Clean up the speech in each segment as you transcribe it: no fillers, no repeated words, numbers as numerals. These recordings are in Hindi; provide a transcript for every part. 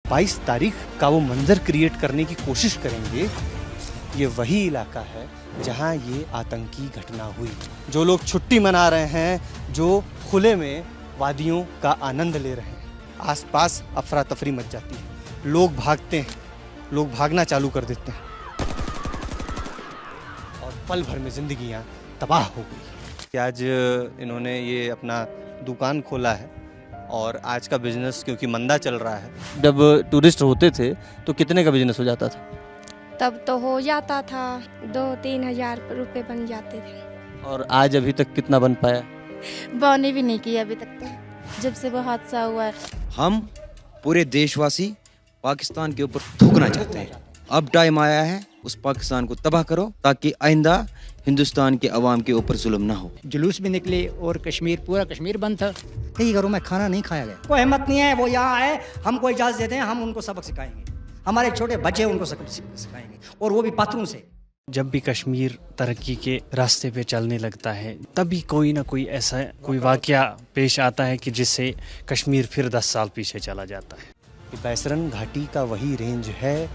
22 तारीख का वो मंजर क्रिएट करने की कोशिश करेंगे। ये वही इलाका है जहां ये आतंकी घटना हुई। जो लोग छुट्टी मना रहे हैं, जो खुले में वादियों का आनंद ले रहे हैं, आसपास अफरा तफरी मच जाती है, लोग भागते हैं, लोग भागना चालू कर देते हैं और पल भर में जिंदगियां तबाह हो गई। आज इन्होंने ये अपना दुकान खोला है और आज का बिजनेस क्योंकि मंदा चल रहा है। जब टूरिस्ट होते थे तो कितने का बिजनेस हो जाता था? तब तो हो जाता था 2-3 हज़ार रुपये बन जाते थे। और आज अभी तक कितना बन पाया? बने भी नहीं किया अभी तक तो, जब से वो हादसा हुआ है। हम पूरे देशवासी पाकिस्तान के ऊपर थूकना चाहते हैं। अब टाइम आया है उस पाकिस्तान को तबाह करो ताकि आइंदा हिंदुस्तान के अवाम के ऊपर जुल्म ना हो। जुलूस भी निकले और कश्मीर, पूरा कश्मीर बंद था। कई घरों में खाना नहीं खाया गया। कोई हिम्मत नहीं है, वो यहाँ आए, हमको इजाज़त देते हैं, हम उनको सबक सिखाएंगे। हमारे छोटे बच्चे उनको सबक सिखाएंगे और वो भी पत्थरों से। जब भी कश्मीर तरक्की के रास्ते पे चलने लगता है तभी कोई ना कोई ऐसा कोई वाकया पेश आता है कि जिससे कश्मीर फिर 10 साल पीछे चला जाता है। बैसरन घाटी का वही रेंज है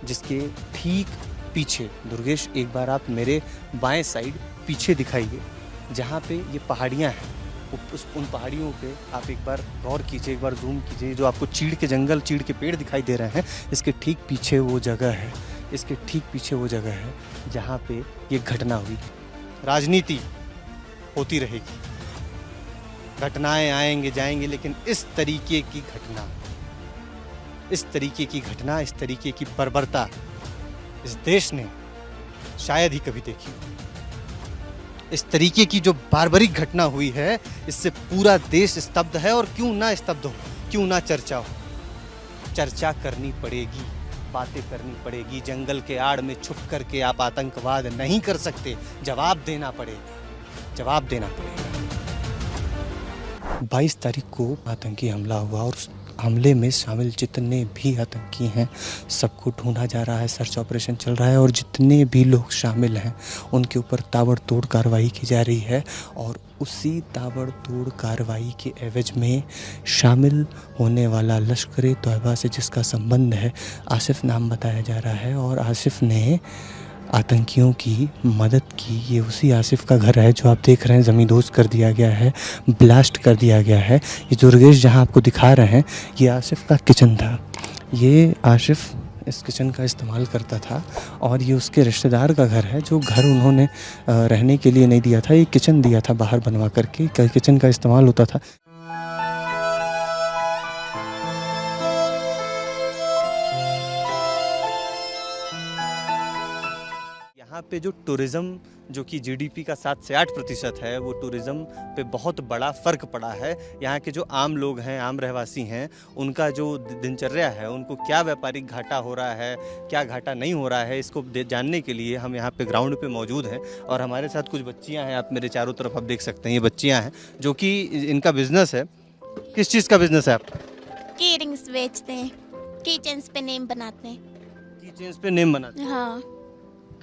जिसके ठीक पीछे, दुर्गेश एक बार आप मेरे बाएं साइड पीछे दिखाइए, जहाँ पे ये पहाड़ियाँ हैं, उन पहाड़ियों पे आप एक बार गौर कीजिए, एक बार जूम कीजिए। जो आपको चीड़ के जंगल, चीड़ के पेड़ दिखाई दे रहे हैं, इसके ठीक पीछे वो जगह है, इसके ठीक पीछे वो जगह है जहाँ पे ये घटना हुई। राजनीति होती रहेगी, घटनाएं आएंगे जाएंगे, लेकिन इस तरीके की घटना, इस तरीके की घटना, इस तरीके की बर्बरता इस देश ने शायद ही कभी देखी। इस तरीके की जो बारबरिक घटना हुई है, इससे पूरा देश स्तब्ध है। और क्यों ना स्तब्ध हो, क्यों ना चर्चा हो, चर्चा करनी पड़ेगी, बातें करनी पड़ेगी। जंगल के आड़ में छुप करके आप आतंकवाद नहीं कर सकते, जवाब देना पड़ेगा, जवाब देना पड़ेगा। 22 तारीख को आतंकी हमला हुआ और उस हमले में शामिल जितने भी आतंकी हैं सबको ढूंढा जा रहा है, सर्च ऑपरेशन चल रहा है और जितने भी लोग शामिल हैं उनके ऊपर ताबड़तोड़ कार्रवाई की जा रही है। और उसी ताबड़तोड़ कार्रवाई के एवज में शामिल होने वाला लश्कर ए तोयबा से जिसका संबंध है, आसिफ नाम बताया जा रहा है और आसिफ ने आतंकियों की मदद की। ये उसी आसिफ का घर है जो आप देख रहे हैं ज़मींदोज़ कर दिया गया है, ब्लास्ट कर दिया गया है। ये दुर्गेश जहां आपको दिखा रहे हैं, ये आसिफ का किचन था। ये आसिफ इस किचन का इस्तेमाल करता था और ये उसके रिश्तेदार का घर है जो घर उन्होंने रहने के लिए नहीं दिया था, ये किचन दिया था बाहर बनवा करके, किचन का इस्तेमाल होता था। यहाँ पे जो टूरिज़्म, जो कि जीडीपी का 7 से 8% है, वो टूरिज़्म पे बहुत बड़ा फ़र्क पड़ा है। यहाँ के जो आम लोग हैं, आम रहवासी हैं, उनका जो दिनचर्या है, उनको क्या व्यापारिक घाटा हो रहा है, क्या घाटा नहीं हो रहा है, इसको जानने के लिए हम यहाँ पे ग्राउंड पे मौजूद हैं। और हमारे साथ कुछ बच्चियाँ हैं, आप मेरे चारों तरफ आप देख सकते हैं, ये बच्चियाँ हैं जो कि इनका बिज़नेस है। किस चीज़ का बिज़नेस है आपका? कीरिंग्स बेचते हैं, किचन्स पे नेम बनाते हैं। किचन्स पे नेम बनाते हैं? हाँ।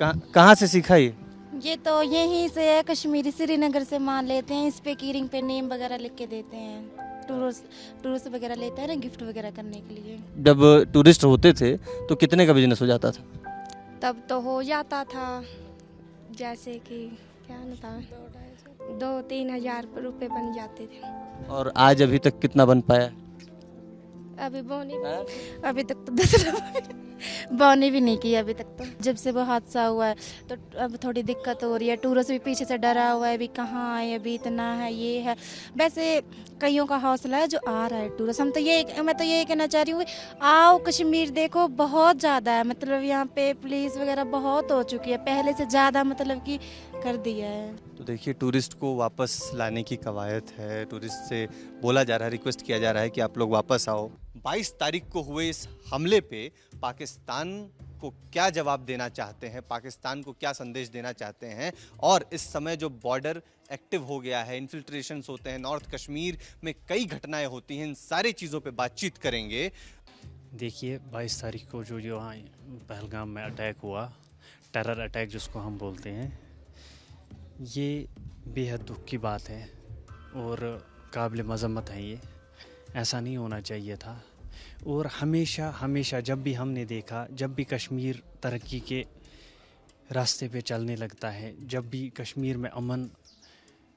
कहाँ से सीखा ये तो यहीं से है, कश्मीरी श्रीनगर से माल लेते हैं, इस पे कीरिंग पे नेम वगैरह लिख के देते हैं। टूरिस्ट वगैरह लेते हैं ना, गिफ्ट वगैरह करने के लिए। जब टूरिस्ट होते थे तो कितने का बिजनेस हो जाता था? तब तो हो जाता था, जैसे कि क्या था, 2-3 हज़ार रुपये बन जाते थे। और आज अभी तक कितना बन पाया? अभी तक तो 10 बने भी नहीं किया अभी तक तो। जब से वो हादसा हुआ है तो अब थोड़ी दिक्कत हो रही है। टूरिस्ट भी पीछे से डरा हुआ है, अभी कहाँ आए, अभी इतना है, ये है। वैसे कईयों का हौसला है जो आ रहा है टूरिस्ट। मैं तो ये कहना चाह रही हूँ, आओ कश्मीर देखो, बहुत ज़्यादा है, मतलब यहाँ पे पुलिस वगैरह बहुत हो चुकी है, पहले से ज़्यादा मतलब कि कर दिया है। तो देखिए, टूरिस्ट को वापस लाने की कवायद है। टूरिस्ट से बोला जा रहा है, रिक्वेस्ट किया जा रहा है कि आप लोग वापस आओ। 22 तारीख को हुए इस हमले पे पाकिस्तान को क्या जवाब देना चाहते हैं, पाकिस्तान को क्या संदेश देना चाहते हैं, और इस समय जो बॉर्डर एक्टिव हो गया है, इन्फिल्ट्रेशंस होते हैं, नॉर्थ कश्मीर में कई घटनाएं होती हैं, इन सारी चीज़ों पे बातचीत करेंगे। देखिए 22 तारीख को जो यहाँ पहलगाम में अटैक हुआ, टेरर अटैक जिसको हम बोलते हैं, ये बेहद दुख की बात है और काबिल मज़म्मत है। ये ऐसा नहीं होना चाहिए था। और हमेशा हमेशा जब भी हमने देखा, जब भी कश्मीर तरक्की के रास्ते पे चलने लगता है, जब भी कश्मीर में अमन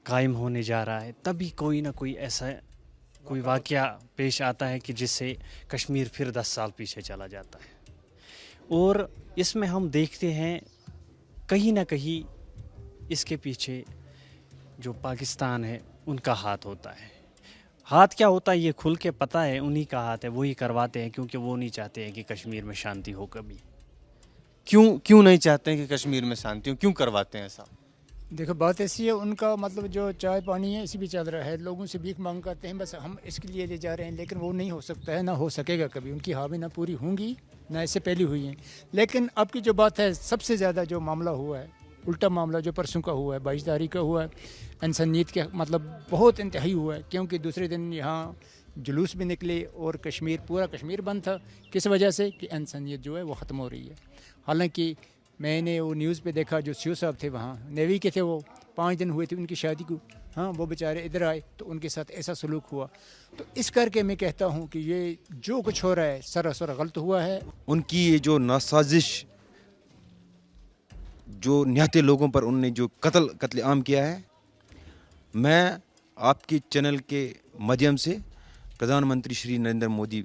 कायम होने जा रहा है, तभी कोई ना कोई ऐसा कोई वाक़या पेश आता है कि जिससे कश्मीर फिर 10 साल पीछे चला जाता है। और इसमें हम देखते हैं कहीं ना कहीं इसके पीछे जो पाकिस्तान है उनका हाथ होता है। हाथ क्या होता है ये खुल के पता है, उन्हीं का हाथ है, वही करवाते हैं क्योंकि वो नहीं चाहते हैं कि कश्मीर में शांति हो कभी। क्यों नहीं चाहते हैं कि कश्मीर में शांति हो, क्यों करवाते हैं ऐसा? देखो बात ऐसी है, उनका मतलब जो चाय पानी है इसी भी चल रहा है, लोगों से भीख मांग करते हैं, बस हम इसके लिए ले जा रहे हैं, लेकिन वो नहीं हो सकता है, ना हो सकेगा कभी। उनकी हावी ना पूरी होंगी, ना इससे पहले हुई हैं। लेकिन अब की जो बात है, सबसे ज़्यादा जो मामला हुआ है, उल्टा मामला जो परसों का हुआ है, 22 तारीख का हुआ है, इंसानियत के मतलब बहुत इंतहाई हुआ है। क्योंकि दूसरे दिन यहाँ जुलूस भी निकले और कश्मीर, पूरा कश्मीर बंद था। किस वजह से? कि इंसानियत जो है वो ख़त्म हो रही है। हालांकि मैंने वो न्यूज़ पे देखा, जो सीओ साहब थे वहाँ नेवी के थे, वो 5 दिन हुए थे उनकी शादी को, हाँ वो बेचारे इधर आए तो उनके साथ ऐसा सलूक हुआ। तो इस करके मैं कहता हूँ कि ये जो कुछ हो रहा है सरासर गलत हुआ है। उनकी ये जो नासाजिश, जो निहत्ते लोगों पर उन्होंने जो कत्लेआम किया है, मैं आपके चैनल के माध्यम से प्रधानमंत्री श्री नरेंद्र मोदी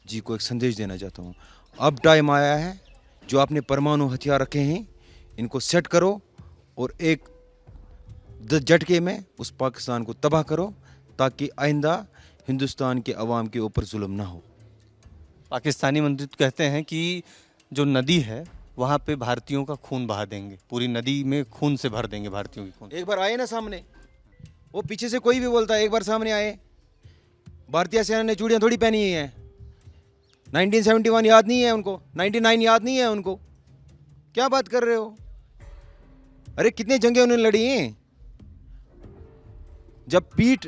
जी को एक संदेश देना चाहता हूँ। अब टाइम आया है, जो आपने परमाणु हथियार रखे हैं इनको सेट करो और एक झटके में उस पाकिस्तान को तबाह करो, ताकि आइंदा हिंदुस्तान के अवाम के ऊपर जुल्म ना हो। पाकिस्तानी मंत्री तो कहते हैं कि जो नदी है वहाँ पे भारतीयों का खून बहा देंगे, पूरी नदी में खून से भर देंगे भारतीयों की खून। एक बार आए ना सामने, वो पीछे से कोई भी बोलता है, एक बार सामने आए। भारतीय सेना ने चूड़ियाँ थोड़ी पहनी हुई हैं। 1971 याद नहीं है उनको, 99 याद नहीं है उनको। क्या बात कर रहे हो? अरे कितने जंगें उन्होंने लड़ी हैं। जब पीठ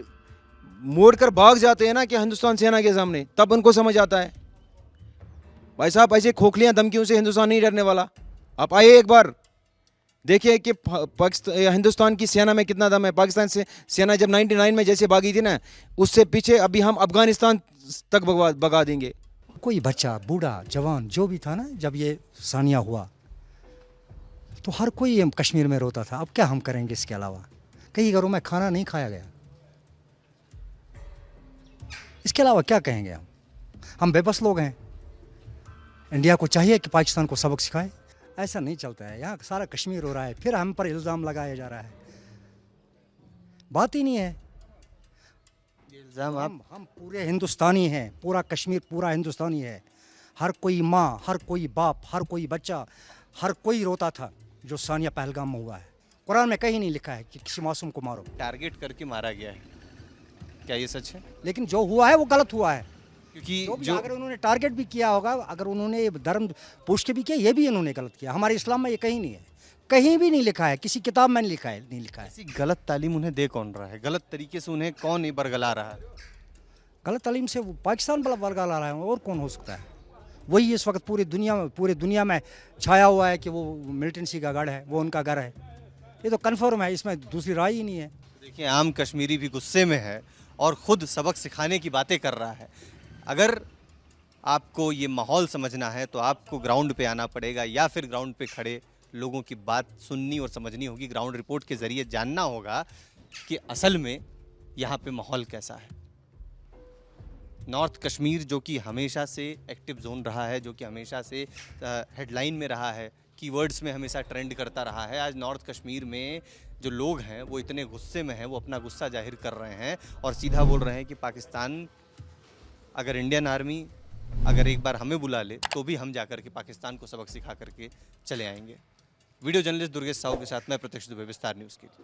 मोड़कर भाग जाते हैं ना कि हिंदुस्तान सेना के सामने, तब उनको समझ आता है। भाई साहब, ऐसे खोखलियां धमकियों से हिंदुस्तान नहीं डरने वाला। आप आइए एक बार देखिए कि हिंदुस्तान की सेना में कितना दम है। पाकिस्तान से सेना जब 99 में जैसे भागी थी ना, उससे पीछे अभी हम अफगानिस्तान तक भगा देंगे। कोई बच्चा, बूढ़ा, जवान जो भी था ना, जब ये सानिया हुआ तो हर कोई कश्मीर में रोता था। अब क्या हम करेंगे इसके अलावा? कई घरों में खाना नहीं खाया गया, इसके अलावा क्या कहेंगे हम बेबस लोग हैं। इंडिया को चाहिए कि पाकिस्तान को सबक सिखाए। ऐसा नहीं चलता है, यहाँ सारा कश्मीर हो रहा है, फिर हम पर इल्ज़ाम लगाया जा रहा है। बात ही नहीं है। इल्ज़ाम हम पूरे हिंदुस्तानी हैं, पूरा कश्मीर पूरा हिंदुस्तानी है। हर कोई माँ, हर कोई बाप, हर कोई बच्चा, हर कोई रोता था जो सानिया पहलगाम में हुआ है। कुरान में कहीं नहीं लिखा है कि किसी मासूम को मारो। टारगेट करके मारा गया है, क्या ये सच है? लेकिन जो हुआ है वो गलत हुआ है। क्योंकि जो अगर उन्होंने टारगेट भी किया होगा, अगर उन्होंने धर्म पूछ के भी किया, ये भी इन्होंने गलत किया। हमारे इस्लाम में ये कहीं नहीं है, कहीं भी नहीं लिखा है, किसी किताब में नहीं लिखा है। ऐसी गलत तालीम उन्हें दे कौन रहा है? गलत तरीके से उन्हें कौन बरगला रहा है? गलत तालीम से वो पाकिस्तान बरगला रहा है, और कौन हो सकता है? वही इस वक्त पूरी दुनिया में छाया हुआ है कि वो मिलिटेंसी का गढ़ है, वो उनका घर है। ये तो कन्फर्म है, इसमें दूसरी राय ही नहीं है। देखिए, आम कश्मीरी भी गुस्से में है और ख़ुद सबक सिखाने की बातें कर रहा है। अगर आपको ये माहौल समझना है तो आपको ग्राउंड पे आना पड़ेगा, या फिर ग्राउंड पे खड़े लोगों की बात सुननी और समझनी होगी। ग्राउंड रिपोर्ट के ज़रिए जानना होगा कि असल में यहाँ पे माहौल कैसा है। नॉर्थ कश्मीर जो कि हमेशा से एक्टिव जोन रहा है, जो कि हमेशा से हेडलाइन में रहा है, कीवर्ड्स में हमेशा ट्रेंड करता रहा है, आज नॉर्थ कश्मीर में जो लोग हैं वो इतने गुस्से में हैं, वो अपना गुस्सा जाहिर कर रहे हैं और सीधा बोल रहे हैं कि पाकिस्तान, अगर इंडियन आर्मी अगर एक बार हमें बुला ले तो भी हम जाकर के पाकिस्तान को सबक सिखा करके चले आएंगे। वीडियो जर्नलिस्ट दुर्गेश साहू के साथ मैं प्रत्यक्ष दुबे, विस्तार न्यूज़ के लिए।